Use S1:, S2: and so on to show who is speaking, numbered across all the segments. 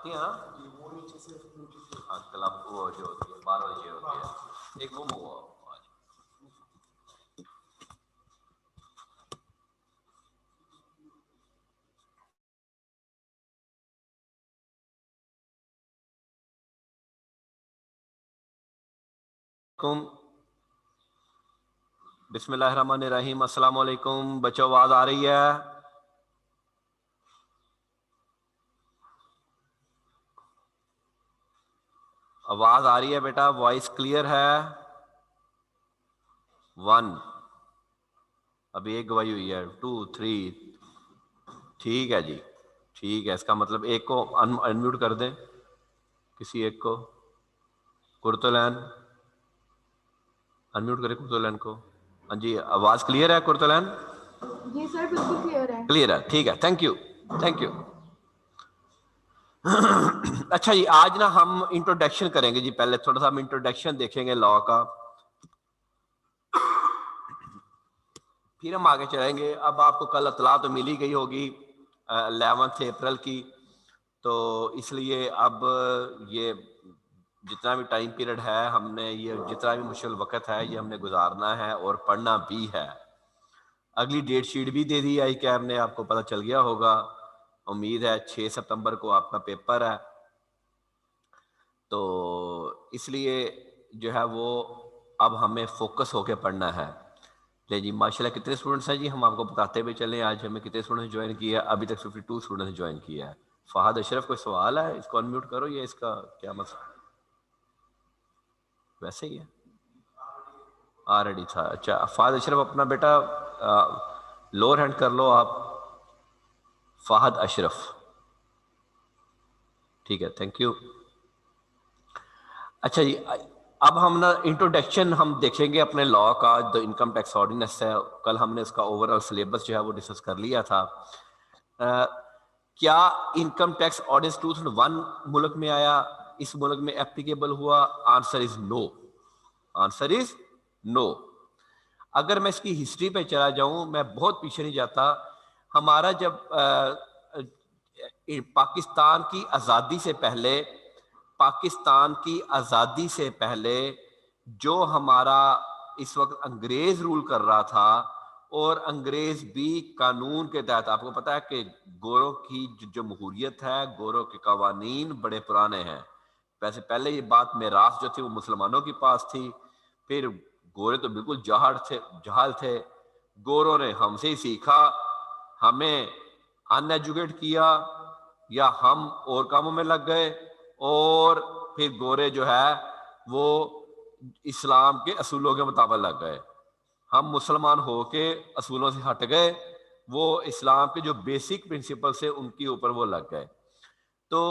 S1: आती है ना, हाँ क्लब वो जो होती है 12 वाली चेयर होती है, एक वो बिस्मिल्लाहिर्रहमानिर्रहीम। अस्सलाम वालेकुम बच्चों, आवाज आ रही है? आवाज आ रही है बेटा? वॉइस क्लियर है? 1, अभी एक गवाही हुई है, 2 3, ठीक है जी, ठीक है। इसका मतलब एक को अनम्यूट कर दें, किसी एक को। कुर्तुलैन अनम्यूट करें कुर्तुलैन को। हाँ जी, आवाज क्लियर है कुर्तुलैन?
S2: जी सर, बिल्कुल क्लियर है।
S1: क्लियर है, ठीक है, थैंक यू, थैंक यू। अच्छा जी, आज ना हम इंट्रोडक्शन करेंगे जी। पहले थोड़ा सा हम इंट्रोडक्शन देखेंगे लॉ का, फिर हम आगे चलेंगे। अब आपको कल इतला तो मिली गई होगी 11 अप्रैल की, तो इसलिए अब ये जितना भी टाइम पीरियड है, हमने ये जितना भी मुश्किल वक्त है ये हमने गुजारना है और पढ़ना भी है। अगली डेट शीट भी दे दी आई कैब ने, आपको पता चल गया होगा। उम्मीद है 6 सितंबर को आपका पेपर है, तो इसलिए जो है वो अब हमें फोकस होके पढ़ना है। ले जी, माशाल्लाह कितने स्टूडेंट्स हैं जी, हम आपको बताते हुए चलें आज हमें कितने स्टूडेंट्स ज्वाइन किया है। अभी तक 52 स्टूडेंट्स ज्वाइन किया है। फहद अशरफ, कोई सवाल है? इसको अनम्यूट करो, ये इसका क्या मतलब वैसे ही है, ऑलरेडी था। अच्छा फहद अशरफ, अपना बेटा लोअर हैंड कर लो आप, फहद अशरफ, ठीक है, थैंक यू। अच्छा जी, अब हम ना इंट्रोडक्शन हम देखेंगे अपने लॉ का, जो इनकम टैक्स ऑर्डिनेंस है। कल हमने उसका ओवरऑल सिलेबस जो है वो डिस्कस कर लिया था। क्या इनकम टैक्स ऑर्डिनेंस 2001 मुल्क में आया, इस मुल्क में एप्लीकेबल हुआ? Answer is no, answer is no. अगर मैं इसकी हिस्ट्री पे चला जाऊं, मैं बहुत पीछे नहीं जाता। हमारा जब पाकिस्तान की आज़ादी से पहले, पाकिस्तान की आज़ादी से पहले जो हमारा इस वक्त अंग्रेज रूल कर रहा था, और अंग्रेज भी कानून के तहत, आपको पता है कि गोरों की जो जमहूरियत है, गोरों के कवानीन बड़े पुराने हैं। वैसे पहले ये बात मेरास जो थी वो मुसलमानों के पास थी, फिर गोरे तो बिल्कुल जहाल थे। गोरों ने हमसे ही सीखा, हमें अनएजुकेट किया, या हम और कामों में लग गए, और फिर गोरे जो है वो इस्लाम के असूलों के मुताबिक लग गए। हम मुसलमान होके असूलों से हट गए, वो इस्लाम के जो बेसिक प्रिंसिपल से उनके ऊपर वो लग गए। तो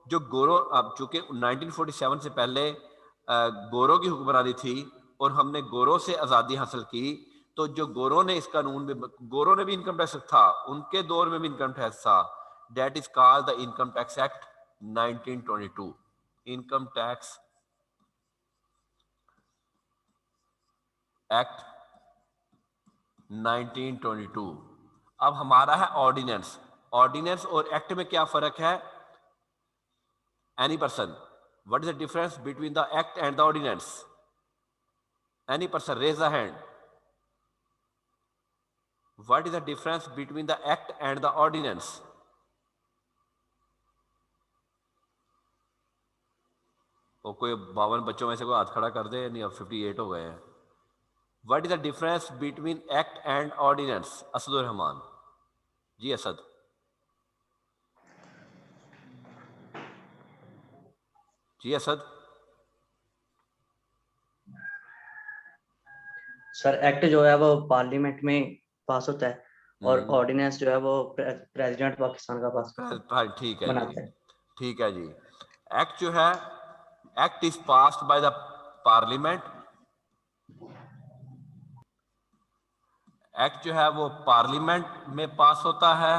S1: जो गोरों, अब चूंकि 1947 से पहले गोरों की हुक्मरानी थी और हमने गोरों से आज़ादी हासिल की, तो जो गोरों ने इस कानून में, गोरों ने भी इनकम टैक्स था, उनके दौर में भी इनकम टैक्स था। That is called the income tax act 1922, income tax act 1922। अब हमारा है ऑर्डिनेंस। ऑर्डिनेंस और एक्ट में क्या फर्क है? Any person, what is the difference between the act and the ordinance? Any person raise the hand. What is the difference between the act and the ordinance? और कोई 52 बच्चों में से कोई हाथ खड़ा कर दे, नहीं अब 58 हो गए हैं। What is the difference between act and ordinance? Asadur Rahman ji, Asad ji, Asad.
S3: Sir act जो है वो पार्लियामेंट में पास होता है, और
S1: हम्म,
S3: ऑर्डिनेंस जो है वो प्रेसिडेंट पाकिस्तान का पास
S1: ठीक है जी,
S3: बनाता है।
S1: ठीक है जी। एक्ट जो है, act is passed by the parliament. Act जो है वो पार्लियामेंट में पास होता है,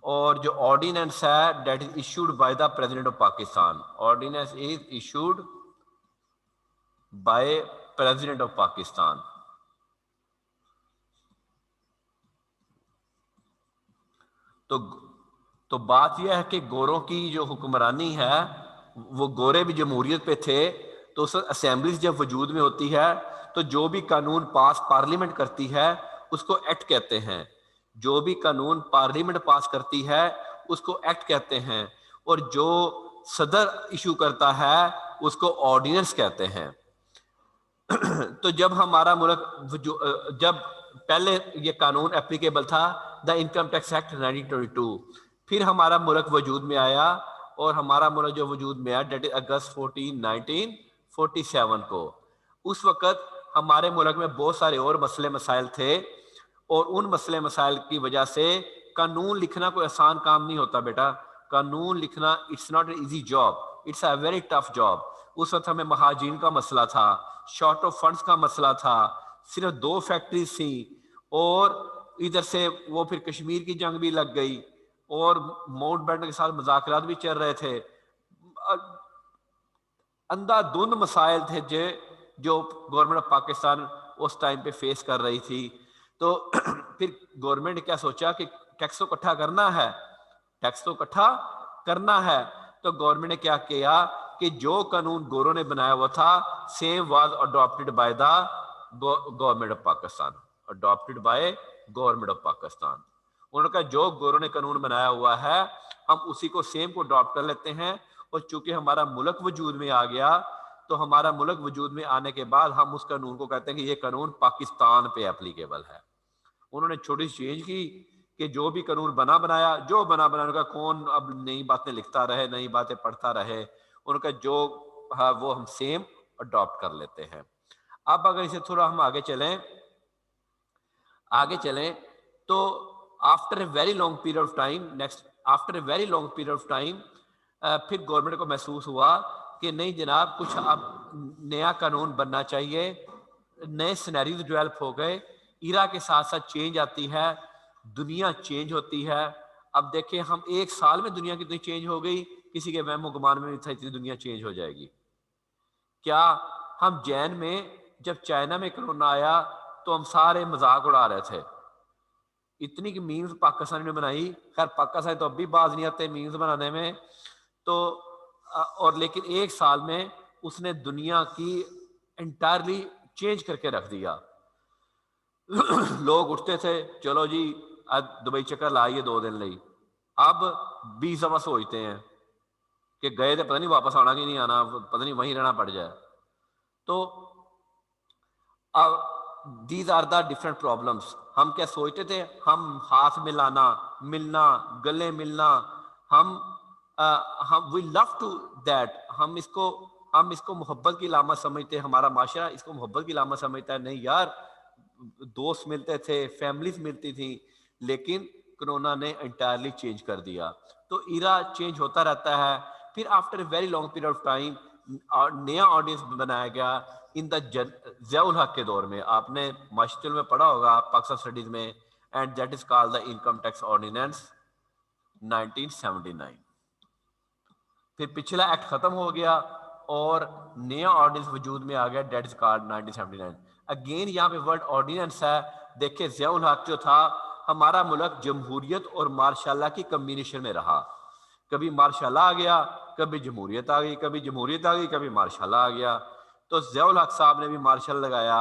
S1: और जो ऑर्डिनेंस है that is issued by the president of Pakistan. Ordinance is issued by president of Pakistan. तो तो बात यह है कि गोरों की जो हुक्मरानी है, वो गोरे भी जमहूरियत पे थे, तो उस असेंबलीज जब वजूद में होती है तो जो भी कानून पास पार्लियामेंट करती है उसको एक्ट कहते हैं। जो भी कानून पार्लियामेंट पास करती है उसको एक्ट कहते हैं, और जो सदर इशू करता है उसको ऑर्डिनेंस कहते हैं। तो जब हमारा मुल्क जब पहले ये कानून एप्लीकेबल था, द इनकम टैक्स एक्ट 1922, फिर हमारा मुल्क वजूद में आया, और हमारा मुल्क जो वजूद में आया डेट अगस्त 14 1947 को। उस वक़्त हमारे मुल्क में बहुत सारे और मसले मसाइल थे, और उन मसले मसाइल की वजह से कानून लिखना कोई आसान काम नहीं होता बेटा। कानून लिखना it's not an easy job, it's a very tough job. उस वक्त हमें महाजीन का मसला था, शॉर्ट ऑफ फंड्स का मसला था, सिर्फ 2 फैक्ट्रीज थी, और इधर से वो फिर कश्मीर की जंग भी लग गई, और माउंट बैटन के साथ मुज़ाकरात भी चल रहे थे। अंधाधुंध मसाइल थे जो गवर्नमेंट ऑफ पाकिस्तान उस टाइम पे फेस कर रही थी। तो फिर गवर्नमेंट ने क्या सोचा कि टैक्स तो इकट्ठा करना है, टैक्स तो इकट्ठा करना है। तो गवर्नमेंट ने क्या किया कि जो कानून गोरों ने बनाया हुआ था, same was adopted by the government of Pakistan, adopted by government of Pakistan. उन्होंने कहा जो गोरों ने कानून बनाया हुआ है हम उसी को सेम को अडॉप्ट कर लेते हैं, और चूंकि हमारा मुल्क वजूद में आ गया, तो हमारा मुल्क वजूद में आने के बाद हम उस कानून को कहते हैं कि ये कानून पाकिस्तान पे एप्लीकेबल है। उन्होंने छोटी सी चेंज की कि जो भी कानून बना बनाया, जो बना बनाने का कौन अब नई बातें लिखता रहे, नई बातें पढ़ता रहे, उनका जो है वो हम सेम अडॉप्ट कर लेते हैं। अब अगर इसे थोड़ा हम आगे चलें तो after a very long period of time, after a very long period of time, फिर गवर्नमेंट को महसूस हुआ कि नहीं जनाब, कुछ अब नया कानून बनना चाहिए। नए सिनेरियोज डेवलप हो गए, इरा के साथ साथ चेंज आती है, दुनिया चेंज होती है। अब देखें, हम 1 साल में दुनिया कितनी चेंज हो गई, किसी के वहम गुमान में नहीं था इतनी दुनिया चेंज हो जाएगी। क्या हम जैन में जब चाइना में कोरोना आया तो हम सारे मजाक उड़ा रहे थे, इतनी की मीम्स पाकिस्तान ने बनाई। खैर पाकिस्तान तो अब भी बाज नहीं आते मीम्स बनाने में, तो और लेकिन 1 साल में उसने दुनिया की एंटायरली चेंज करके रख दिया। लोग उठते थे, चलो जी आज दुबई चक्कर लाइए 2 दिन ਲਈ, अब 20 दफा सोचते हैं कि गए तो पता नहीं वापस आना कि नहीं आना, पता नहीं वहीं रहना पड़ जाए। तो अब these are the different problems. हम क्या सोचते थे, हम हाथ मिलाना, मिलना, गले मिलना, हम वी लव टू दैट, हम इसको मोहब्बत की लामत समझते, हमारा माशरा इसको मोहब्बत की लामत समझता है। नहीं यार, दोस्त मिलते थे, फैमिलीज मिलती थी, लेकिन कोरोना ने एंटायरली चेंज कर दिया। तो इरा चेंज होता रहता है। फिर after a very long period of time नया ऑडियंस बनाया गया इन द ज़ियाउल हक के दौर में। आपने मास्टर में पढ़ा होगा पाकिस्तान स्टडीज में, and that is called the income tax ordinance 1979। फिर पिछला एक्ट खत्म हो गया और नया ऑर्डिनेंस वजूद में आ गया, डेट इज कॉल्ड 1979। अगेन यहाँ पे वर्ड ऑर्डिनेंस है। देखिए ज़ियाउल हक जो था, हमारा मुल्क जमहूरियत और मार्शाला की कम्बिनेशन में रहा। कभी मार्शाला आ गया, कभी जमहूरियत आ गई, कभी जमहूरियत आ गई, कभी मार्शाला आ गया। तो ज़ियाउल हक साहब ने भी मार्शल लगाया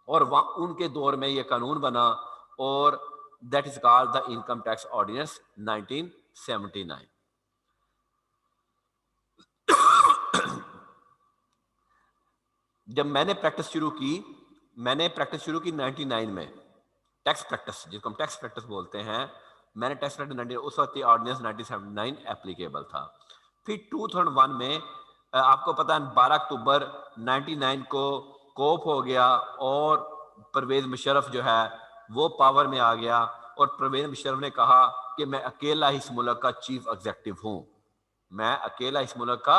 S1: और उनके दौर में ये कानून बना, और that is called the income tax ordinance 1979। जब मैंने प्रैक्टिस शुरू की 99 में, टैक्स प्रैक्टिस जिसको हम टैक्स प्रैक्टिस बोलते हैं, मैंने टैक्स प्रैक्टिस 90, उस वक्त ऑर्डिनेंस 1979 एप्लीकेबल था। फिर 2001 में आपको पता है 12 अक्टूबर 99 को कोप हो गया, और परवेज मुशर्रफ जो है वो पावर में आ गया, और परवेज मुशर्रफ ने कहा कि मैं अकेला इस मुल्क का चीफ एग्जीक्यूटिव हूँ, मैं अकेला इस मुल्क का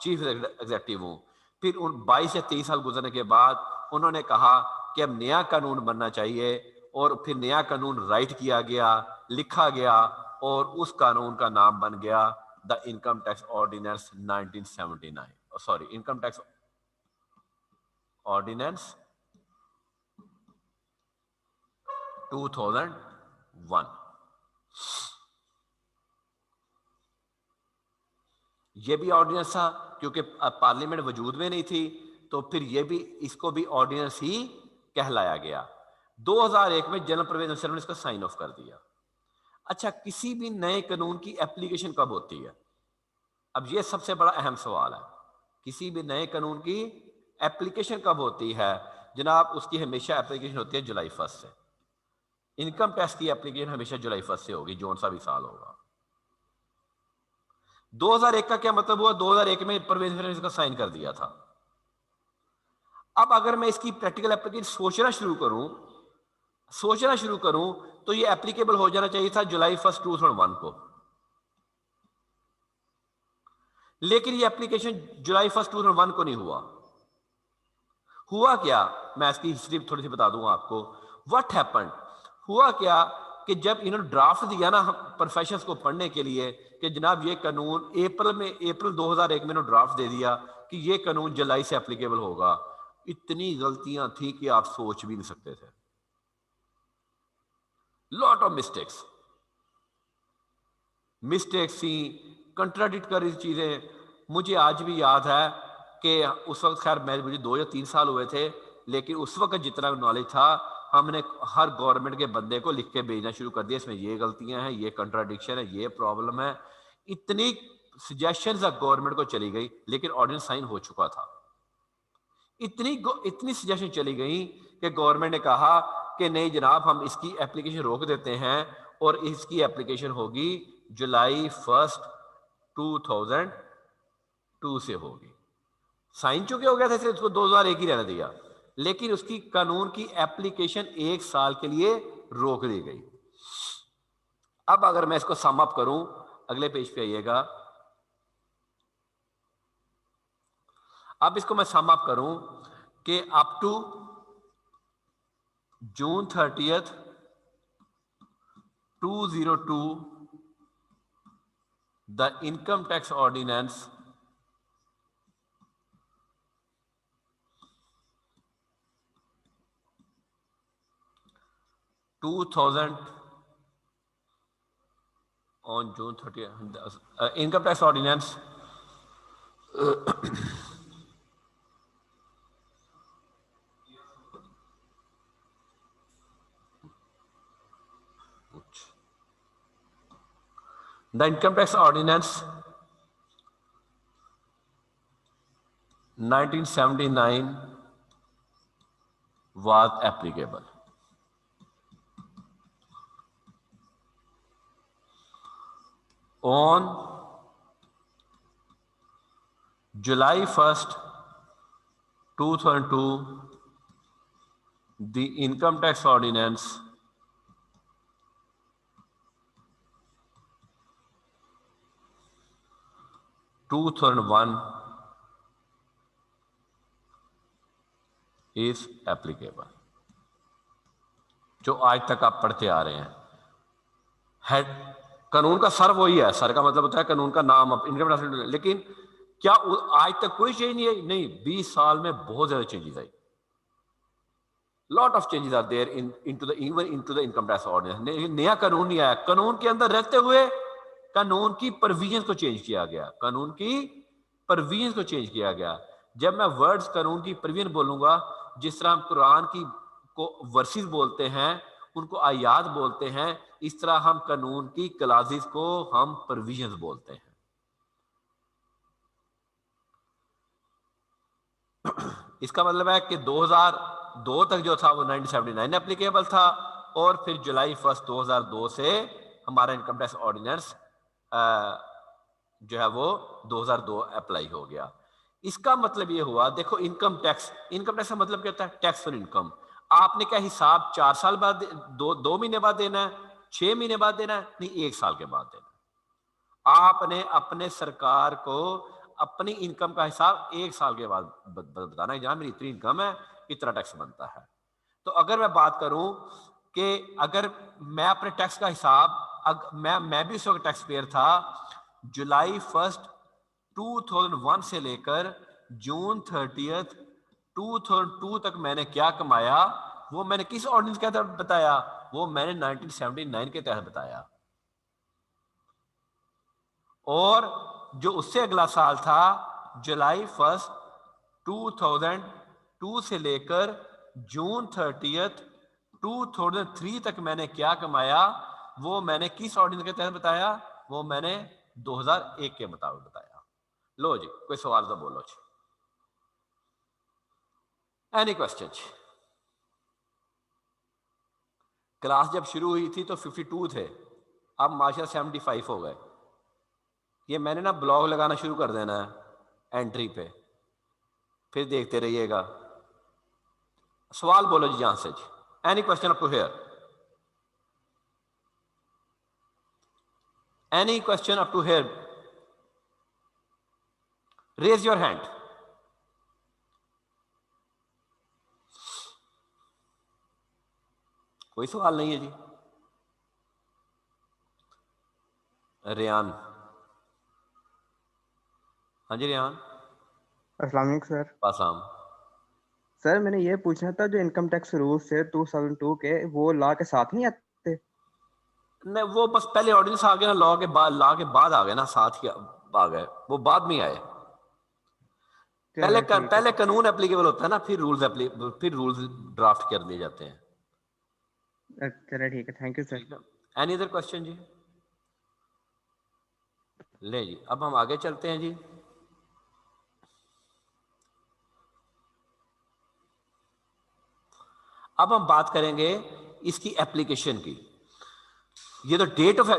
S1: चीफ एग्जीक्यूटिव हूँ। फिर उन 22 या 23 साल गुजरने के बाद उन्होंने कहा कि अब नया कानून बनना चाहिए, और फिर नया कानून राइट किया गया, लिखा गया, और उस कानून का नाम बन गया the income tax ordinance 1979, sorry income tax ordinance 2001। ये भी ऑर्डिनेंस था, क्योंकि पार्लियामेंट वजूद में नहीं थी, तो फिर ये भी, इसको भी ऑर्डिनेंस ही कहलाया गया। 2001 में जनरल परवेज अफसर ने इसका साइन ऑफ कर दिया। अच्छा, किसी भी नए कानून की एप्लीकेशन कब होती है? अब ये सबसे बड़ा अहम सवाल है। किसी भी नए कानून की एप्लीकेशन कब होती है? जनाब, उसकी हमेशा एप्लीकेशन होती है जुलाई 1 से। इनकम टैक्स की एप्लीकेशन हमेशा जुलाई 1 से होगी, जोन सा भी साल होगा। 2001 का क्या मतलब हुआ? 2001 में परवेज ने इसका साइन कर दिया था। अब अगर मैं इसकी प्रैक्टिकल एप्लीकेशन सोचना शुरू करूं तो ये एप्लीकेबल हो जाना चाहिए था जुलाई 1, 2001 को। लेकिन ये एप्लीकेशन जुलाई 1, 2001 को नहीं हुआ क्या? मैं इसकी हिस्ट्री थोड़ी सी बता दूंगा आपको। What happened? हुआ क्या कि जब इन्होंने ड्राफ्ट दिया ना प्रोफेशनल्स को पढ़ने के लिए कि जनाब ये कानून अप्रैल 2001 में ड्राफ्ट दे दिया कि ये कानून जुलाई से एप्लीकेबल होगा, इतनी गलतियां थी कि आप सोच भी नहीं सकते थे। लॉट ऑफ मिस्टेक्स थी, कंट्राडिक्ट कर रही चीजें। मुझे आज भी याद है कि उस वक्त, खैर मुझे 2 या 3 साल हुए थे, लेकिन उस वक्त जितना नॉलेज था हमने हर गवर्नमेंट के बंदे को लिख के भेजना शुरू कर दिया, इसमें ये गलतियां हैं, ये कंट्राडिक्शन है, ये प्रॉब्लम है। इतनी सजेशंस गवर्नमेंट को चली गई, लेकिन ऑर्डिनेंस साइन हो चुका था। इतनी सजेशन चली गई कि गवर्नमेंट ने कहा कि नहीं जनाब, हम इसकी एप्लीकेशन रोक देते हैं और इसकी एप्लीकेशन होगी जुलाई 1, 2002 से होगी। साइन चुके हो गया था, इसलिए उसको 2001 ही रहने दिया, लेकिन उसकी कानून की एप्लीकेशन 1 साल के लिए रोक दी गई। अब अगर मैं इसको सम अप करूं, अगले पेज पे आइएगा। अब इसको मैं सम अप करूं कि up to June 30, 2002 the income tax ordinance on June 30th, income tax ordinance the income tax ordinance 1979 was applicable. On July 1st, 2002, the income tax ordinance is applicable. जो आज तक आप पढ़ते आ रहे हैं, हेड कानून का सर वही है। सर का मतलब होता है कानून का नाम, इनकम टैक्स। लेकिन क्या आज तक कोई चेंज नहीं है? नहीं, 20 साल में बहुत ज्यादा चेंजेस आई। Lot of changes are there into the income tax ordinance. नया कानून नहीं आया, कानून के अंदर रहते हुए कानून की प्रोविजंस को चेंज किया गया। जब मैं वर्ड्स कानून की प्रोविजन बोलूंगा, जिस तरह हम कुरान की को वर्सेस बोलते हैं, उनको आयात बोलते हैं, इस तरह हम कानून की क्लासेस को हम प्रोविजंस बोलते हैं। इसका मतलब है कि 2002 तक जो था वो 1979 एप्लीकेबल था, और फिर जुलाई 1, 2002 से हमारा इनकम टैक्स ऑर्डिनेंस जो है वो 2002 अप्लाई हो गया। इसका मतलब ये हुआ, देखो इनकम टैक्स का मतलब क्या होता है? Tax on income. आपने क्या हिसाब 4 साल बाद, 2 महीने बाद देना है, 6 महीने बाद देना है? नहीं, 1 साल के बाद देना है। आपने अपने सरकार को अपनी इनकम का हिसाब 1 साल के बाद बताना है, जहां मेरी इतनी इनकम है, इतना टैक्स बनता है। तो अगर मैं बात करूं कि अगर मैं अपने टैक्स का हिसाब, मैं भी उस वक्त टैक्स पेयर था, जुलाई 1, 2001 से लेकर जून 30, 2002 तक मैंने क्या कमाया, वो मैंने किस ऑर्डिनेंस के तहत बताया? वो मैंने 1979 के तहत बताया। और जो उससे अगला साल था जुलाई 1 2002 से लेकर जून 30 2003 तक मैंने क्या कमाया, वो मैंने किस ऑर्डिनेंस के तहत बताया, वो मैंने 2001 के मुताबिक बताया। लो जी, कोई सवाल तो बोलो जी। Any question? क्लास जब शुरू हुई थी तो 52 थे, अब माशाल्लाह 75 हो गए। ये मैंने ना ब्लॉग लगाना शुरू कर देना है एंट्री पे, फिर देखते रहिएगा। सवाल बोलो जी यहां से जी। Any question up to here? Any question up to here? Raise your hand. कोई सवाल नहीं है जी। रेयान, हाँ जी रेयान।
S4: अस्सलाम वालेकुम सर।
S1: पासाम।
S4: सर मैंने ये पूछना था, जो इनकम टैक्स रूल्स है 2002 के, वो लॉ के साथ नहीं आते?
S1: नहीं, वो बस पहले ऑर्डिनेंस आ गया ना, लॉ के बाद आ गए ना, साथ ही आ गए, वो बाद में आए।
S4: चलो ठीक है
S1: पहले
S4: सर।
S1: कानून एप्लीकेबल होता है ना, फिर रूल्स ड्राफ्ट कर दिए जाते हैं।
S4: चलो ठीक है, थैंक यू सर।
S1: ठीक है, एनी अदर क्वेश्चन जी? ले जी, अब हम आगे चलते हैं जी। अब हम बात करेंगे इसकी एप्लीकेशन की। ये तो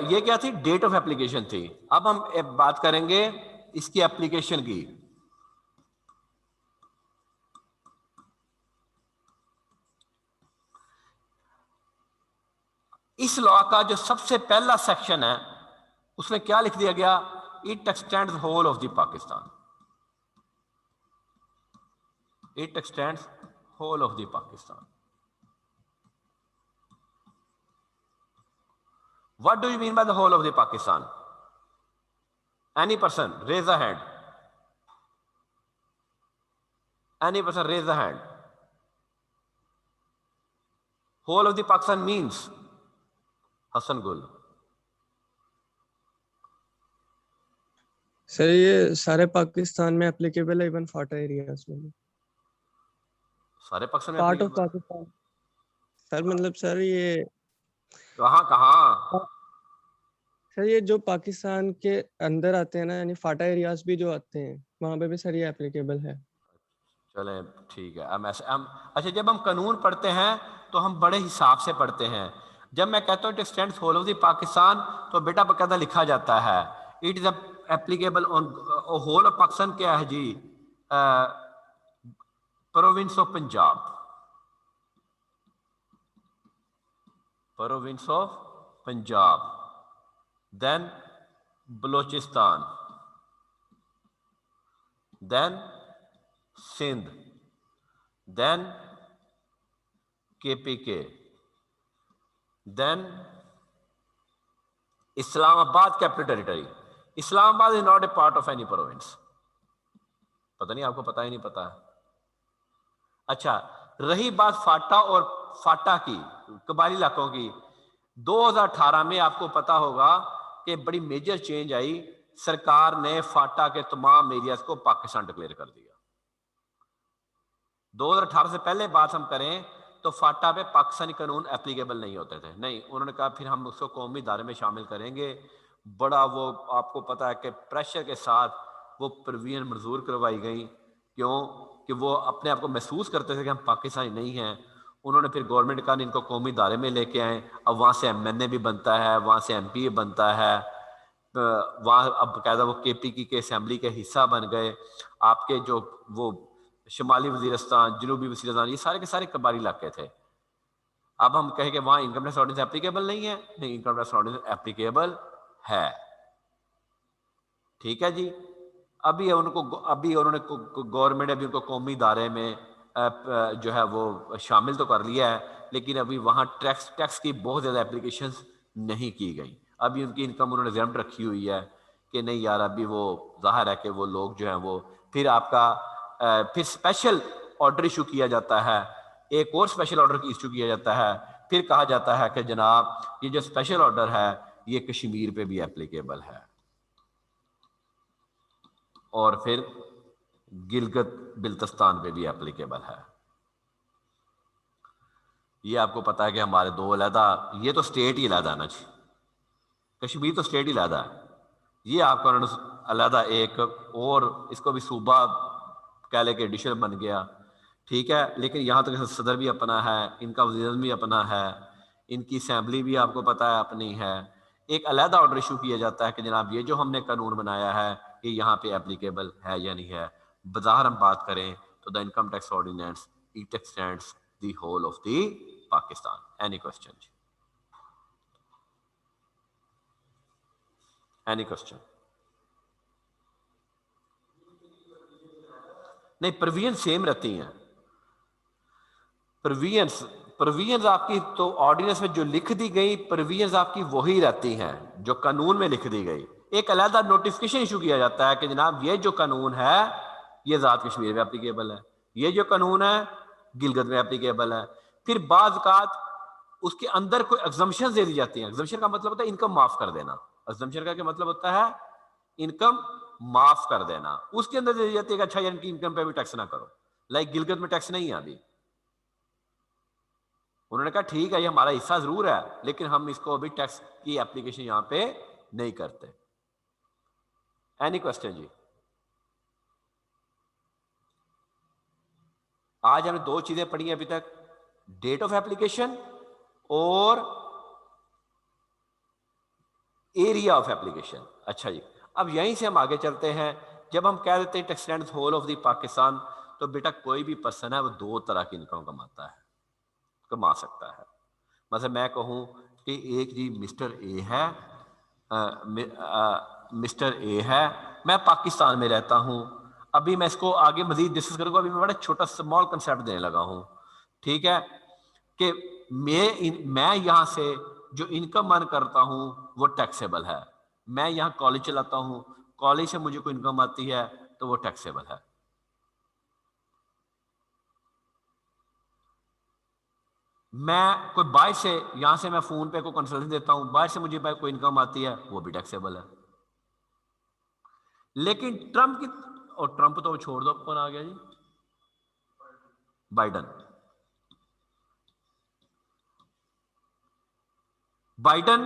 S1: ये क्या थी? डेट ऑफ एप्लीकेशन थी। अब हम बात करेंगे इसकी एप्लीकेशन की। इस लॉ का जो सबसे पहला सेक्शन है, उसमें क्या लिख दिया गया? It extends whole of the Pakistan. It extends whole of the Pakistan. What do you mean by the whole of the Pakistan? Any person raise a hand. Any person raise a hand. Whole of the Pakistan means Hassan Gul.
S5: Sir ये सारे पाकिस्तान में applicable है, even फाटा areas में भी।
S1: सारे पाकिस्तान में
S5: part of
S1: applicable?
S5: Pakistan sir, मतलब sir ये
S1: कहाँ कहाँ?
S5: सर ये जो पाकिस्तान के अंदर आते हैं ना, यानी फाटा एरियाज भी जो आते हैं, वहां पे भी सर ये एप्लीकेबल है।
S1: चलें ठीक है। हम अच्छा, जब हम कानून पढ़ते हैं तो हम बड़े हिसाब से पढ़ते हैं। जब मैं कहता हूँ it extends whole of the Pakistan, तो बेटा बकायदा लिखा जाता है it is applicable on whole of Pakistan. क्या है जी? Province of Punjab, province of Punjab, then Balochistan, then Sindh, then KPK, then Islamabad capital territory. Islamabad is not a part of any province. पता नहीं, आपको पता ही नहीं पता है? अच्छा, रही बात फाटा और फाटा की, कबायली इलाकों की, 2018 में आपको पता होगा कि बड़ी मेजर चेंज आई। सरकार ने फाटा के तमाम एरियाज को पाकिस्तान डिक्लेयर कर दिया। 2018 से पहले बात हम करें तो फाटा पे पाकिस्तानी कानून एप्लीकेबल नहीं होते थे। नहीं, उन्होंने कहा फिर हम उसको कौमी दायरे में शामिल करेंगे। बड़ा वो आपको पता है कि प्रेशर के साथ वो परवीन मंजूर करवाई गई। क्यों? कि वो अपने आप को महसूस करते थे कि हम पाकिस्तानी नहीं हैं। उन्होंने फिर गवर्नमेंट का इनको कौमी दायरे में लेके आए। अब वहाँ से MNA भी बनता है, वहाँ से MP बनता है, वहाँ अब बाकायदा वो KPK के असेंबली के हिस्सा बन गए। आपके जो वो शुमाली वजीरिस्तान, जनूबी वजीरिस्तान, ये सारे के सारे कबायली इलाके थे। अब हम कहें कि वहाँ इनकम टैक्स ऑर्डिनेंस एप्लीकेबल नहीं है? नहीं, इनकम टैक्स ऑर्डिनेंस एप्लीकेबल है। ठीक है जी। अभी उन्होंने गवर्नमेंट ने अभी उनको कौमी दायरे में जो है वो शामिल तो कर लिया है, लेकिन अभी वहाँ टैक्स की बहुत ज़्यादा एप्लीकेशंस नहीं की गई। अभी उनकी इनकम उन्होंने रिजर्व रखी हुई है कि नहीं यार, अभी वो जाहिर है कि वो लोग जो हैं वो फिर आपका फिर स्पेशल ऑर्डर इशू किया जाता है, एक और स्पेशल ऑर्डर इशू किया जाता है। फिर कहा जाता है कि जनाब ये जो स्पेशल ऑर्डर है ये कश्मीर पे भी एप्लीकेबल है। और फिर गिलगित बिल्तिस्तान पे भी एप्लीकेबल है। ये आपको पता है कि हमारे दो अलहदा, ये तो स्टेट ही अलहदा ना जी, कश्मीर तो स्टेट ही अलहदा है, ये आपका उन्होंने अलहदा एक और इसको भी सूबा कह ले के एडिशन बन गया, ठीक है। लेकिन यहाँ तक सदर भी अपना है, इनका वज़ीर भी अपना है, इनकी असम्बली भी आपको पता है अपनी है। एक अलहदा ऑर्डर इशू किया जाता है कि जनाब ये जो हमने कानून बनाया है ये यहाँ पे एप्लीकेबल है या नहीं है। बाजार हम बात करें तो the income tax ordinance it extends the whole of the Pakistan. Any question? Any question? नहीं, प्रोविजन सेम रहती हैं। प्रोविजंस आपकी तो ऑर्डिनेंस में जो लिख दी गई प्रोविजंस आपकी वही रहती हैं जो कानून में लिख दी गई। एक अलग नोटिफिकेशन इशू किया जाता है कि जनाब ये जो कानून है ये आज़ाद कश्मीर में एप्लीकेबल है, ये जो कानून है गिलगित में एप्लीकेबल है। फिर बाज़ औक़ात उसके अंदर कोई एग्जम्पशन दे दी जाती है। एग्जम्पशन का मतलब होता है इनकम माफ कर देना। एग्जम्पशन का क्या मतलब होता है? इनकम माफ कर देना। उसके अंदर दे दी जाती है कि अच्छा यार इनकी इनकम पे भी टैक्स ना करो। लाइक गिलगित में टैक्स नहीं है अभी, उन्होंने कहा ठीक है ये हमारा हिस्सा जरूर है लेकिन हम इसको अभी टैक्स की एप्लीकेशन यहां पे नहीं करते। एनी क्वेश्चन जी? आज हमने दो चीजें पढ़ी हैं अभी तक, डेट ऑफ एप्लीकेशन और एरिया ऑफ एप्लीकेशन। अच्छा जी, अब यहीं से हम आगे चलते हैं। जब हम कह देते हैं tax extends whole of the Pakistan, तो बेटा कोई भी पर्सन है वो दो तरह की इनकम कमा सकता है। मतलब मैं कहूं कि एक जी मिस्टर ए है, मैं पाकिस्तान में रहता हूं। अभी मैं इसको आगे मजीद डिस्कस करूंगा, अभी मैं बड़ा छोटा स्मॉल कंसेप्ट देने लगा हूं, ठीक है, कि मैं यहां से जो इनकम अर्न करता हूं वो टैक्सेबल है। मैं यहां कॉलेज चलाता हूं, कॉलेज से मुझे कोई इनकम आती है तो वो टैक्सेबल है। मैं कोई बाहर से, यहां से मैं फोन पे को कंसल्टेंसी देता हूं, बाहर से मुझे कोई इनकम आती है वो भी टैक्सेबल है। लेकिन ट्रंप की, और ट्रंप तो छोड़ दो, कौन आ गया जी? बाइडन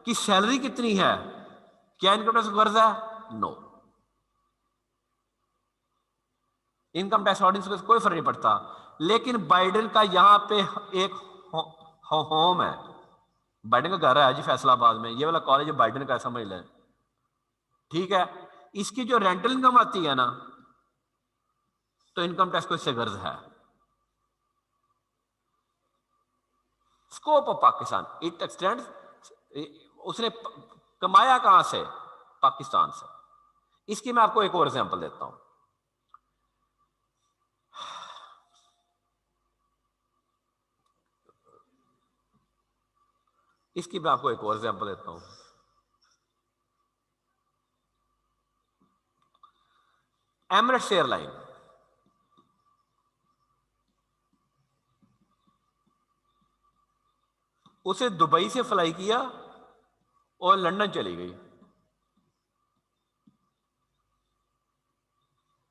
S1: की सैलरी कितनी है? क्या इनकम टैक्स कर्ज है? नो। इनकम टैक्स ऑर्डिनेंस कोई फर्क नहीं पड़ता। लेकिन बाइडन का यहां पे एक होम है, बाइडन का घर है जी फैसलाबाद में, ये वाला कॉलेज बाइडन का, समझ लें, ठीक है। इसकी जो रेंटल इनकम आती है ना, तो इनकम टैक्स को इससे गर्ज है। Scope of Pakistan it x tends, उसने कमाया कहां से? पाकिस्तान से। इसकी मैं आपको एक और एग्जांपल देता हूं। इसकी मैं आपको एक और एग्जांपल देता हूं। एमिरेट्स एयरलाइन, उसे दुबई से फ्लाई किया और लंदन चली गई।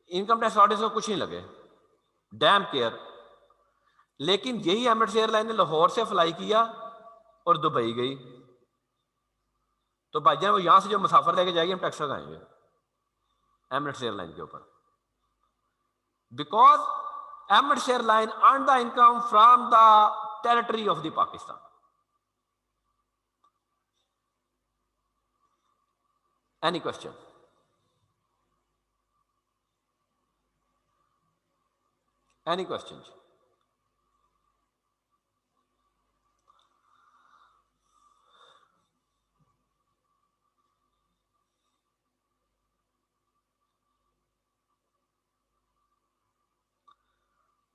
S1: इनकम टैक्स ऑडिट को कुछ नहीं लगे, डैम केयर। लेकिन यही एमिरेट्स एयरलाइन ने लाहौर से फ्लाई किया और दुबई गई, तो भाईजान वो यहां से जो मुसाफिर लेके जाएगी हम टैक्स लगाएंगे एमिरेट्स एयरलाइन के ऊपर, because Emirates airline earn the income from the territory of the Pakistan. Any question? Any question?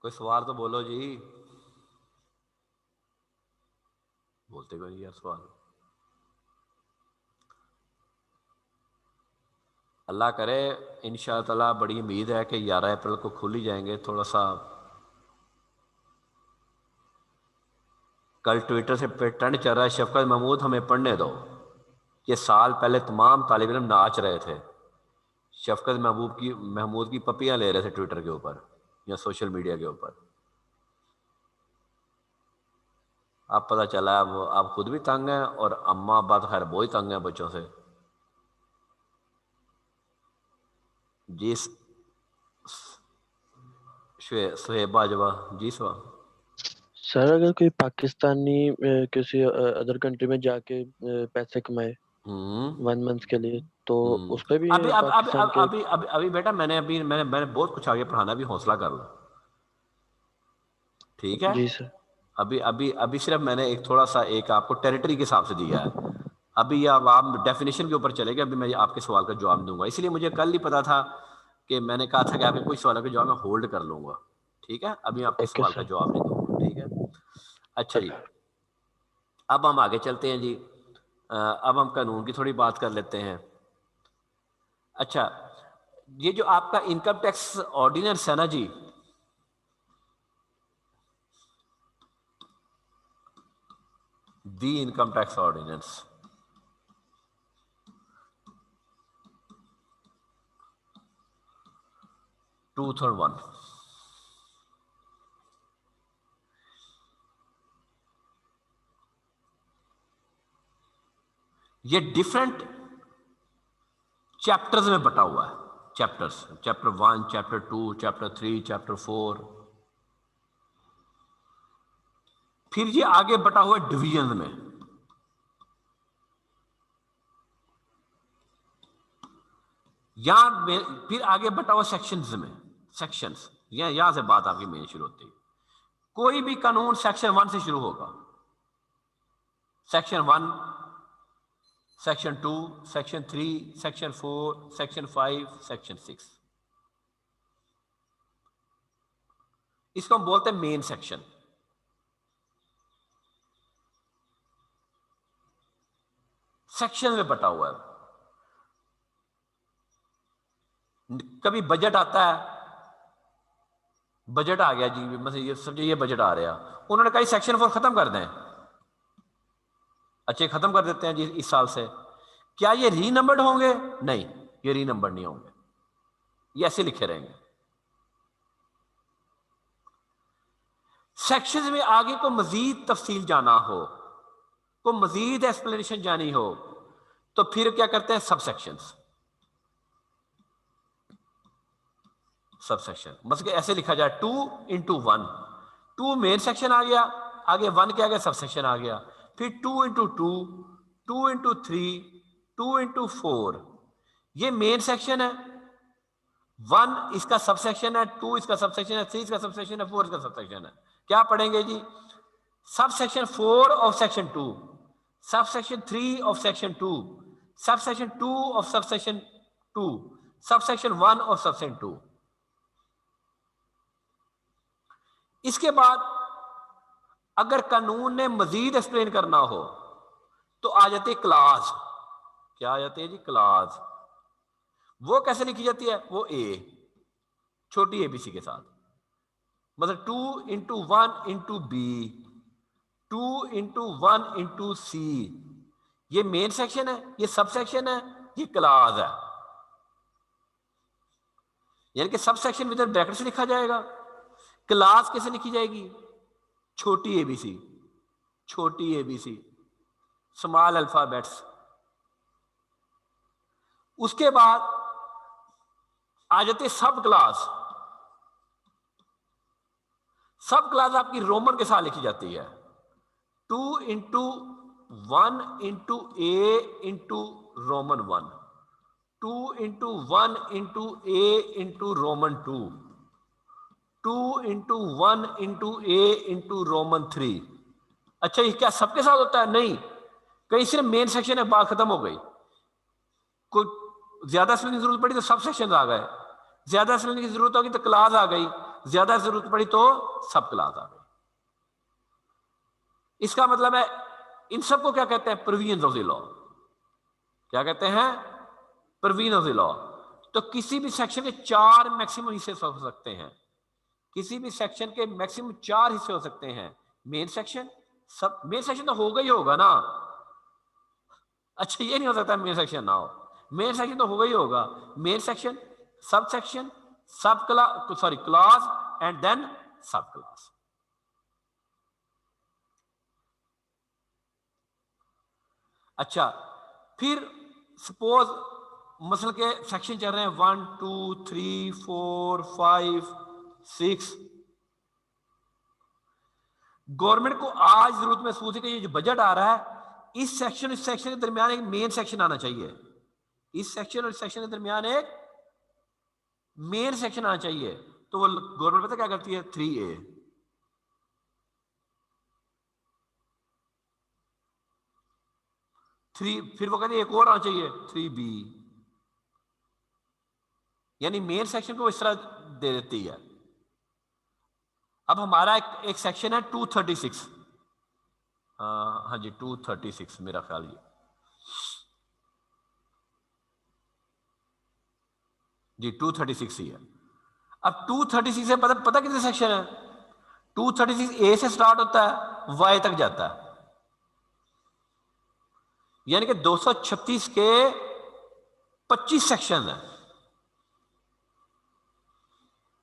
S1: कोई सवाल तो बोलो जी, बोलते क्यों नहीं यार सवाल? अल्लाह करे इंशाअल्लाह ताला, बड़ी उम्मीद है कि 11 अप्रैल को खुल ही जाएंगे। थोड़ा सा कल ट्विटर से ट्रेंड चल रहा है, शफकत महमूद हमें पढ़ने दो। ये साल पहले तमाम तालिब इल्म नाच रहे थे शफकत महमूद की पपियां ले रहे थे ट्विटर के ऊपर या सोशल मीडिया के ऊपर। अब पता चला अब आप खुद भी तंग हैं और अम्मा अब्बा तो खैर बहुत तंग हैं बच्चों से। जी सुहेबा जवा जी सवा।
S6: सर अगर कोई पाकिस्तानी किसी अदर कंट्री में जाके पैसे कमाए 1 मंथ के लिए तो उस पे भी
S1: अभी
S6: पाकिस्तान के
S1: अभी अभी अभी बेटा मैंने बहुत कुछ आगे पढ़ाना, भी हौसला कर लो, ठीक है।
S6: जी सर।
S1: अभी अभी अभी सिर्फ मैंने एक थोड़ा सा एक आपको टेरिटरी के हिसाब से दिया है। अभी अब आप डेफिनेशन के ऊपर चले गए, अभी मैं आपके सवाल का जवाब दूंगा। इसलिए मुझे कल ही पता था कि मैंने कहा था कि आपके कुछ सवालों के जवाब मैं होल्ड कर लूंगा, ठीक है। अभी आपके
S6: ओके
S1: सवाल का
S6: सर।
S1: जवाब नहीं दूंगा, ठीक है। अच्छा जी, अब हम आगे चलते हैं जी। अब हम कानून की थोड़ी बात कर लेते हैं। अच्छा, ये जो आपका इनकम टैक्स ऑर्डिनेंस है ना जी, दी इनकम टैक्स ऑर्डिनेंस, टू 2001, ये डिफरेंट चैप्टर्स में बटा हुआ है। Chapters, chapter 1, chapter 2, chapter 3, chapter 4, फिर ये आगे बटा हुआ है डिवीजन में। यहां फिर आगे बटा हुआ सेक्शंस में। सेक्शंस यहां से बात आपकी मेन शुरू होती है। कोई भी कानून सेक्शन 1 से शुरू होगा। Section 1, section 2, section 3, section 4, section 5, section 6, इसको हम बोलते हैं मेन सेक्शन। सेक्शन में बटा हुआ है। कभी बजट आता है, बजट आ गया जी, मतलब ये समझिए ये बजट आ रहा, उन्होंने कहा सेक्शन 4 खत्म कर दें। अच्छे, खत्म कर देते हैं जी इस साल से। क्या ये री नंबर्ड होंगे? नहीं, ये री नंबर नहीं होंगे, ये ऐसे लिखे रहेंगे। सेक्शंस में आगे को मजीद तफसील जाना हो, को मजीद एक्सप्लेनेशन जानी हो, तो फिर क्या करते हैं? सब सेक्शंस। सब सेक्शन मतलब ऐसे लिखा जाए 2 into 1, 2 मेन सेक्शन आ गया, आगे 1 क्या आ गया? सब सेक्शन आ गया। फिर 2 into 2, 2 into 3, 2 into 4, ये मेन सेक्शन है। 1 इसका सब सेक्शन है, 2 इसका सब सेक्शन है, 3 इसका सब सेक्शन है, 4 इसका सब सेक्शन है। क्या पढ़ेंगे जी? Sub section 4 of section 2, sub section 3 of section 2, sub section 2 of sub section 2, sub section 1 of sub section 2। इसके बाद अगर कानून ने मजीद एक्सप्लेन करना हो तो आ जाती है क्लास। क्या आ जाती है जी? क्लास। वो कैसे लिखी जाती है? वो ए, छोटी एबीसी के साथ, मतलब 2 into 1 into B, 2 into 1 into C. ये मेन सेक्शन है, ये सब सेक्शन है, ये क्लास है। यानी कि सब सेक्शन विद ब्रैकेट से लिखा जाएगा। क्लास कैसे लिखी जाएगी? छोटी एबीसी, छोटी एबीसी, स्मॉल अल्फाबेट्स। उसके बाद आ जाते सब क्लास। सब क्लास आपकी रोमन के साथ लिखी जाती है। 2 into 1 into ए into रोमन 1, 2 into 1 into ए into रोमन 2, 2 into 1 into ए into रोमन 3। अच्छा, ये क्या सबके साथ होता है? नहीं, कहीं सिर्फ मेन सेक्शन है, बात खत्म हो गई। कोई ज्यादा स्पेलिंग की जरूरत पड़ी तो सब सेक्शन आ गए, ज्यादा स्पेलिंग की जरूरत होगी तो क्लास आ गई, ज्यादा जरूरत पड़ी तो सब क्लास आ गई। इसका मतलब है इन सबको क्या कहते हैं? Provisions of the law. क्या कहते हैं? Provision of the law. तो किसी भी सेक्शन के 4 मैक्सिमम हिस्से हो सकते हैं। किसी भी सेक्शन के मैक्सिमम 4 हिस्से हो सकते हैं। मेन सेक्शन, सब मेन सेक्शन तो होगा ही होगा ना। अच्छा, ये नहीं हो सकता मेन सेक्शन ना हो। मेन सेक्शन तो होगा ही होगा, main section, sub section, sub class, sorry class and then sub class. अच्छा, फिर सपोज मसल के सेक्शन चल रहे हैं 1 2 3 4 5 6। गवर्नमेंट को आज जरूरत महसूस है कि ये जो बजट आ रहा है, इस सेक्शन के दरमियान एक मेन सेक्शन आना चाहिए, इस सेक्शन और इस सेक्शन के दरमियान एक मेन सेक्शन आना चाहिए। तो वो गवर्नमेंट पता क्या करती है, 3A। फिर वो कहते हैं एक और आना चाहिए 3B, यानी मेन सेक्शन को इस तरह दे देती है। अब हमारा एक सेक्शन है 236, हाँ जी 236 मेरा ख्याल, ये जी 236 ही है। अब 236 से पता कितने सेक्शन है? 236 A से स्टार्ट होता है, Y तक जाता है, यानी कि 236 के 25 सेक्शन है,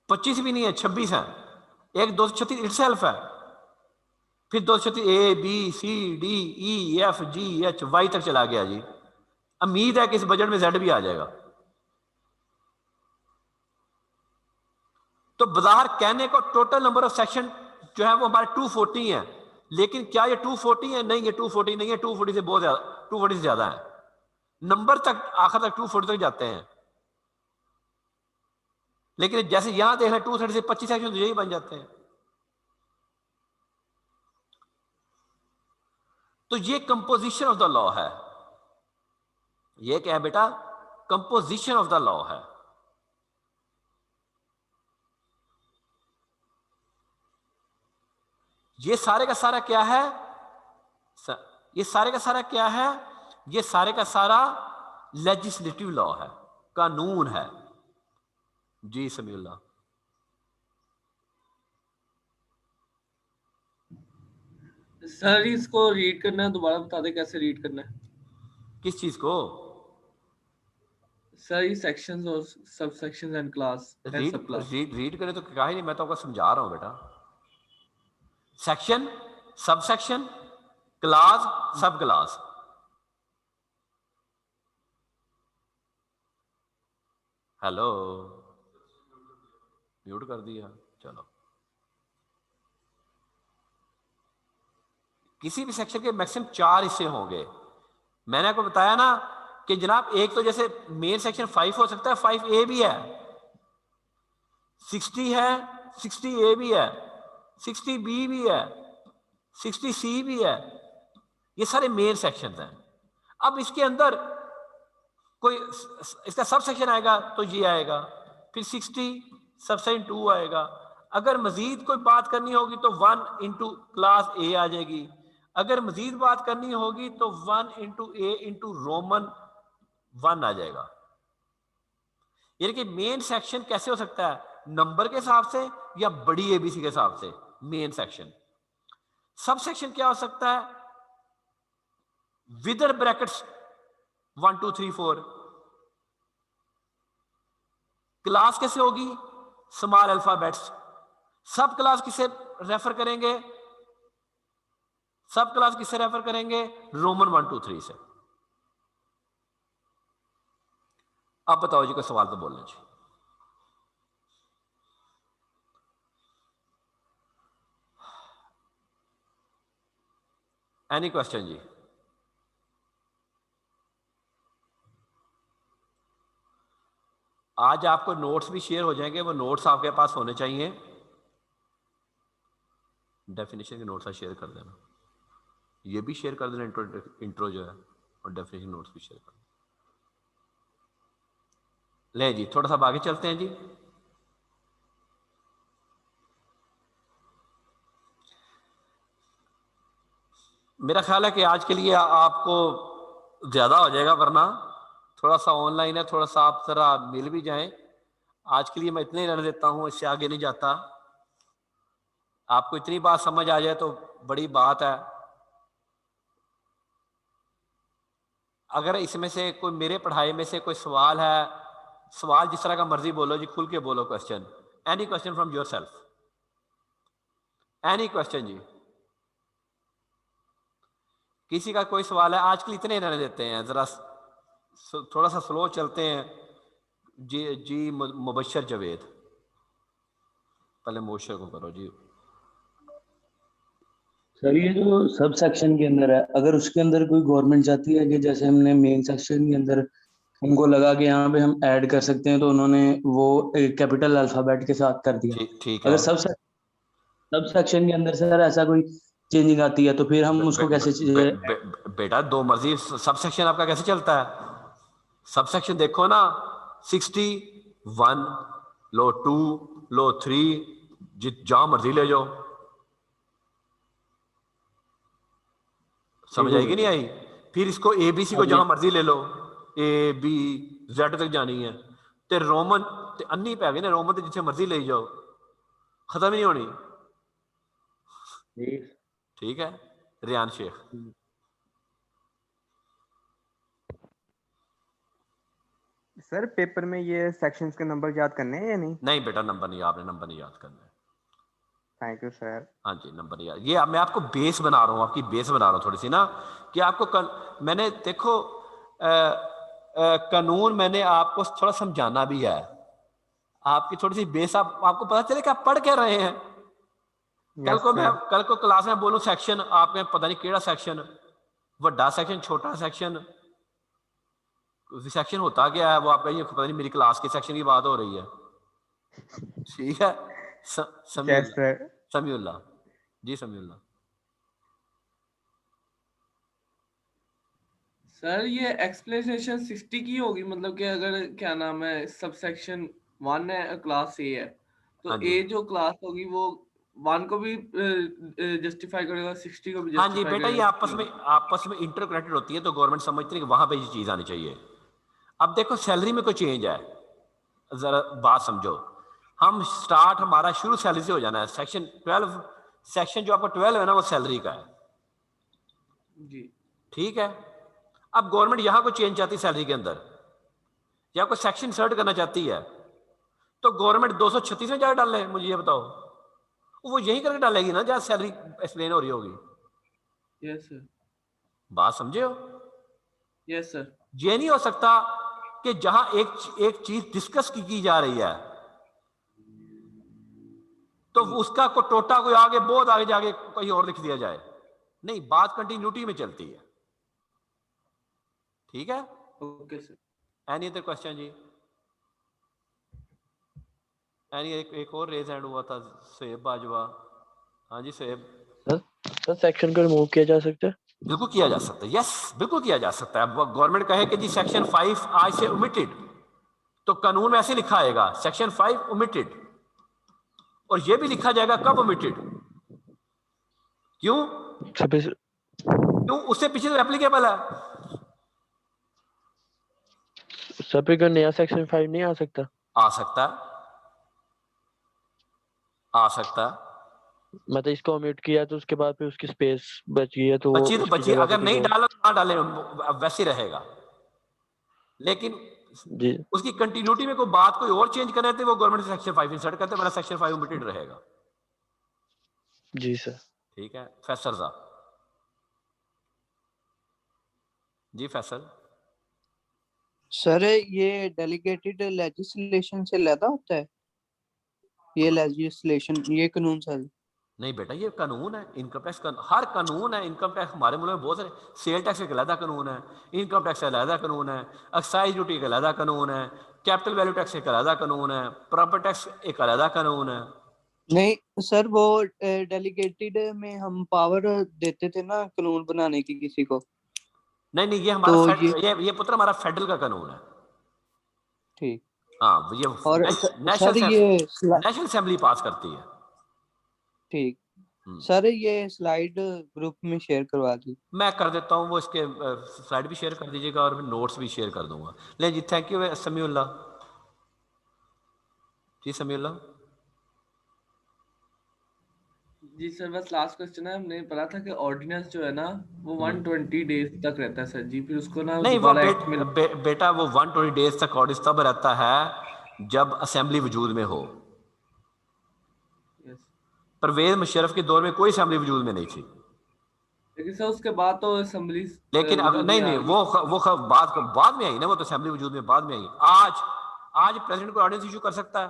S1: 25 भी नहीं है, 26 है। एक 236 इटसेल्फ है, फिर 236 A B C D E F G H Y तक चला गया जी। उम्मीद है कि इस बजट में Z भी आ जाएगा। तो बाजार कहने को टोटल नंबर ऑफ सेक्शन जो है वो हमारे 240 है, लेकिन क्या ये 240 है? नहीं, ये 240 नहीं है, 240 से बहुत ज्यादा, 240 से ज्यादा है। नंबर तक आखिर तक 240 तक जाते हैं, लेकिन जैसे यहां देख रहे हैं 230 से 25 सेक्शन तो यही बन जाते हैं। तो ये कंपोजिशन ऑफ द लॉ है, ये क्या है बेटा? कंपोजिशन ऑफ द लॉ है। ये सारे का सारा क्या है? ये सारे का सारा क्या है? ये सारे का सारा लेजिस्लेटिव लॉ है, कानून है। जी समीउल्लाह।
S5: सर इसको रीड करना है, दोबारा बता दे कैसे रीड करना है।
S1: किस चीज को?
S5: सर ये सेक्शंस और सब सेक्शंस एंड क्लास एंड सब क्लास।
S1: रीड करें तो क्या ही नहीं, मैं तो आपको समझा रहा हूं बेटा। सेक्शन, सब सेक्शन, क्लास, सब क्लास। हेलो, म्यूट कर दिया, चलो। किसी भी सेक्शन के मैक्सिमम 4 हिस्से होंगे। मैंने आपको बताया ना कि जनाब एक तो जैसे मेन सेक्शन 5 हो सकता है, 5A भी है, 60 है, 60A भी है, 60B भी है, 60C भी है। ये सारे मेन सेक्शन हैं। अब इसके अंदर कोई इसका सब सेक्शन आएगा तो ये आएगा, फिर 60 सब सेक्शन 2 आएगा। अगर मजीद कोई बात करनी होगी तो 1 इंटू क्लास A आ जाएगी। अगर मजीद बात करनी होगी तो 1 इंटू A इंटू रोमन 1 आ जाएगा। यानी कि मेन सेक्शन कैसे हो सकता है? नंबर के हिसाब से या बड़ी ABC के हिसाब से मेन सेक्शन। सब सेक्शन क्या हो सकता है? विदर ब्रैकेट्स 1 2 3 4। क्लास कैसे होगी? Small alphabets. सब क्लास किसे रेफर करेंगे? सब क्लास किसे रेफर करेंगे? रोमन 1 2 3 से। अब बताओ जी, कोई सवाल तो बोलना चाहिए। एनी क्वेश्चन जी? आज आपको नोट्स भी शेयर हो जाएंगे, वो नोट्स आपके पास होने चाहिए। डेफिनेशन के नोट्स शेयर कर देना, ये भी शेयर कर देना, इंट्रो जो है, और डेफिनेशन नोट्स भी शेयर कर देना। ले जी, थोड़ा सा आगे चलते हैं जी। मेरा ख्याल है कि आज के लिए आपको ज्यादा हो जाएगा, वरना थोड़ा सा ऑनलाइन है, थोड़ा सा आप जरा मिल भी जाएं। आज के लिए मैं इतने ही रहने देता हूं, इससे आगे नहीं जाता। आपको इतनी बात समझ आ जाए तो बड़ी बात है। अगर इसमें से कोई मेरे पढ़ाई में से कोई सवाल है, सवाल जिस तरह का मर्जी बोलो जी, खुल के बोलो question, any question from yourself, any question जी। किसी का कोई सवाल है? आजकल इतने रहने देते हैं, जरा थोड़ा सा स्लो चलते हैं जी। जी मुबशर जवेद, पहले मुबशर को करो जी।
S7: सर ये जो सब सेक्शन के अंदर है, अगर उसके अंदर कोई गवर्नमेंट चाहती है कि जैसे हमने मेन सेक्शन के अंदर हमको लगा कि यहाँ पे हम ऐड कर सकते हैं, तो उन्होंने वो कैपिटल अल्फाबेट के साथ कर दिया।
S1: ठीक
S7: अगर
S1: है।
S7: सब सेक्शन के अंदर सर ऐसा कोई चेंजिंग आती है तो फिर हम उसको कैसे
S1: बेटा दो मर्जी, सब सेक्शन आपका कैसे चलता है? सब सेक्शन देखो ना, 61 लो 2 लो 3, जहां मर्जी ले जाओ। समझ आएगी नहीं आई? फिर इसको ABC को जहां मर्जी ले लो, ABZ तक जानी है, ते रोमन ते अन्नी पै गई ना, रोमन ते जिथे मर्जी ले जाओ, खत्म ही नहीं होनी। ठीक है रियान शेख।
S4: सर पेपर में ये सेक्शंस के नंबर याद करने हैं या नहीं?
S1: नहीं बेटा, नंबर नहीं, आपने नंबर नहीं याद करना है।
S4: Thank you sir.
S1: हाँ जी, नंबर नहीं याद। ये मैं आपको बेस बना रहा हूँ, आपकी बेस बना रहा हूँ थोड़ी सी ना, कि आपको मैंने देखो कानून मैंने आपको थोड़ा समझाना भी है, आपकी थोड़ी सी बेस आपको पता चले कि आप पढ़ क्या रहे हैं। कल को क्लास में बोलूं सेक्शन, आपने पता नहीं केड़ा सेक्शन, बड़ा सेक्शन, छोटा सेक्शन, सेक्शन होता क्या है वो आपका, ये पता नहीं मेरी क्लास के सेक्शन की बात हो रही है। ठीक है समीउल्लाह जी, समीउल्लाह
S5: सर ये एक्सप्लेनेशन 60 की होगी, मतलब कि अगर क्या नाम है सब सेक्शन 1 है, क्लास A है, तो
S1: हाँ जी।
S5: A जो क्लास होगी वो 1 को भी जस्टिफाई करेगा, 60 को भी
S1: हाँ जी
S5: जस्टिफाई
S1: बेटा, ये
S5: करेगा।
S1: आपस में इंटरकनेक्टेड होती है, तो गवर्नमेंट समझती है कि वहां पे ये चीज आनी चाहिए। अब देखो सैलरी में कोई चेंज है, जरा बात समझो। हम स्टार्ट हमारा शुरू सैलरी से हो जाना है। सेक्शन 12, सेक्शन जो आपका 12 है ना, वो सैलरी का है
S5: जी।
S1: ठीक है। अब गवर्नमेंट यहां को चेंज चाहती है सैलरी के अंदर, या कोई सेक्शन इंसर्ट करना चाहती है, तो गवर्नमेंट 236 में जाकर डाले, मुझे ये बताओ, वो यही करके डालेगी ना जहां सैलरी एक्सप्लेन हो रही होगी।
S5: Yes sir.
S1: बात समझे हो?
S5: Yes sir.
S1: ये नहीं हो सकता कि जहां एक चीज डिस्कस की जा रही है तो उसका को टोटा कोई आगे बहुत आगे जाके कहीं और लिख दिया जाए। नहीं, बात कंटिन्यूटी में चलती है। ठीक है,
S5: okay sir.
S1: Any other question जी? एनी एक और रेज हैंड हुआ था, सोएब बाजवा। हाँ जी सोएब।
S6: सर सेक्शन को रिमूव किया जा सकता है?
S1: बिल्कुल किया जा सकता है, यस बिल्कुल किया जा सकता है। गवर्नमेंट कहे कि जी सेक्शन 5 आज से ओमिटेड, तो कानून में ऐसे लिखा आएगा सेक्शन 5 ओमिटेड, और ये भी लिखा जाएगा कब ओमिटेड, क्यों उससे पीछे तो एप्लीकेबल है।
S6: सब पे नया सेक्शन 5 नहीं आ सकता?
S1: आ सकता है, आ सकता है।
S6: मतलब इसको ओमिट किया तो उसके बाद फिर उसकी स्पेस बच गई है, तो
S1: बची तो बची, अगर नहीं डालो ना डाले, वैसे रहेगा। लेकिन
S6: जी
S1: उसकी कंटिन्यूटी में कोई बात कोई और चेंज करे थे, वो गवर्नमेंट सेक्शन 5 इंसर्ट करते, मेरा सेक्शन 5 ओमिटेड रहेगा।
S6: जी सर।
S1: ठीक है फैसल साहब जी। फैसल
S8: सर ये डेलीगेटेड लेजिस्लेशन से लैदा होता है ये लेजिस्लेशन, ये कानून सर?
S1: नहीं बेटा, ये कानून है, इनकम टैक्स का हर कानून है। इनकम टैक्स हमारे मुल्क में बहुत सारे, सेल टैक्स एक अलहदा कानून है, इनकम टैक्स का अलहदा कानून है, एक्साइज ड्यूटी का अलहदा कानून है, कैपिटल वैल्यू टैक्स एक अलहदा कानून है, प्रॉपर्टी टैक्स एक अलहदा कानून है।
S8: नहीं सर, वो डेलीगेटेड में हम पावर देते थे ना कानून बनाने की किसी को।
S1: नहीं नहीं, ये हमारा
S8: तो
S1: ये पुत्र हमारा फेडरल का कानून है।
S8: ठीक।
S1: हाँ, ये
S8: और
S1: नेशनल असेंबली पास करती है।
S8: ठीक सर, ये स्लाइड ग्रुप में शेयर करवा दी।
S1: मैं कर देता हूँ, वो इसके स्लाइड भी शेयर कर दीजिएगा और नोट्स भी शेयर कर दूंगा। ले जी, thank you Samiullah ji. Samiullah
S5: ji sir, बस लास्ट क्वेश्चन है, हमने पढ़ा था कि ऑर्डिनेंस जो है ना वो 120 डेज तक रहता है सर जी, फिर उसको ना
S1: नहीं वो
S5: दोबारा एक्ट में
S1: बेटा वो 120 डेज तक ऑर्डिनेंस तब रहता है जब असेंबली वजूद में हो।
S5: यस,
S1: परवेज मुशर्रफ के दौर में कोई असेंबली वजूद में नहीं थी।
S5: लेकिन सर उसके बाद तो असेंबली
S1: लेकिन नहीं नहीं वो बाद में आई ना, वो तो असेंबली वजूद में बाद में आई। आज प्रेसिडेंट को ऑर्डिनेंस इशू कर सकता है?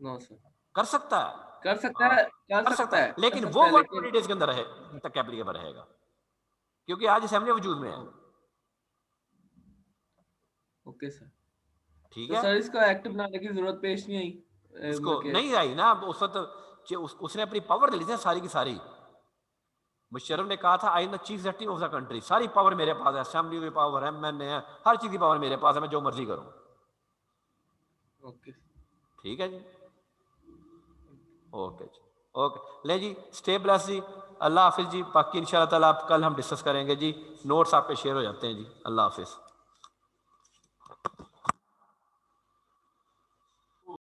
S5: नो सर,
S1: कर सकता है,
S5: कर सकता है,
S1: कर सकता है, लेकिन वो 120 डेज के अंदर तक एप्लीकेबल रहेगा, क्योंकि आज असेंबली वजूद में है।
S5: ओके सर,
S1: ठीक
S5: तो
S1: है,
S5: सर इसको एक्ट बनाने की जरूरत पेश नहीं आई?
S1: इसको नहीं आई ना उस वक्त, उसने अपनी पावर ले ली थी सारी की सारी। मुशर्रफ ने कहा था I am the chief executive of the country, सारी पावर मेरे पास है, असेंबली की पावर है, मैंने है, हर चीज की पावर मेरे पास है, मैं जो मर्जी करूं।
S5: ओके,
S1: ठीक है जी, ओके जी, ओके ले जी, स्टे ब्लेस जी, अल्लाह हाफिज जी। बाकी इंशाल्लाह ताला कल हम डिस्कस करेंगे जी, नोट्स आप पे शेयर हो जाते हैं जी। अल्लाह हाफिज।